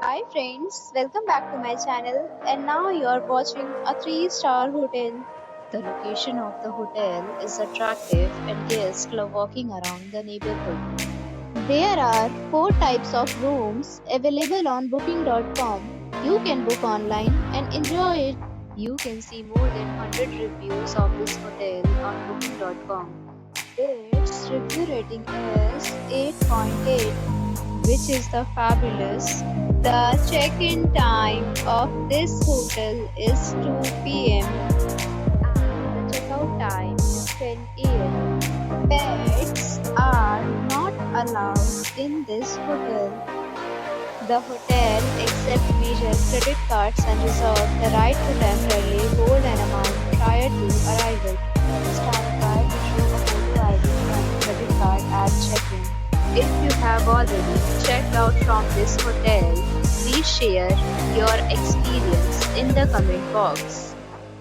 Hi friends, welcome back to my channel and now you are watching a 3-star hotel. The location of the hotel is attractive and guests love walking around the neighborhood. There are 4 types of rooms available on booking.com. You can book online and enjoy it. You can see more than 100 reviews of this hotel on booking.com. Its review rating is 8.8, which is the fabulous. The check-in time of this hotel is 2 p.m. and the checkout time is 10 a.m. Pets are not allowed in this hotel. The hotel accepts major credit cards and reserves the right to temporarily hold an amount prior to arrival. Guests are required to show a photo ID and credit card at check-in. If you have already checked out from this hotel, please share your experience in the comment box.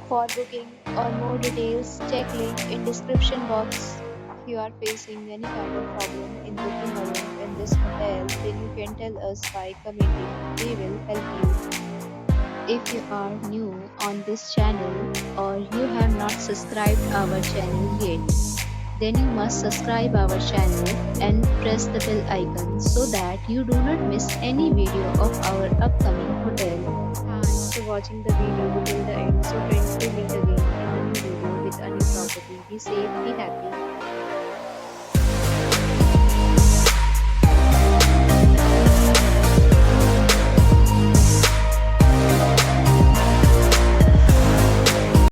For booking or more details, check link in description box. If you are facing any kind of problem in booking a room in this hotel, then you can tell us by commenting. We will help you. If you are new on this channel or you have not subscribed our channel yet, then you must subscribe our channel and press the bell icon so that you do not miss any video of our upcoming hotel. Thanks for watching the video till the end. So friends, we meet again in a new video with a new property. Be safe, be happy.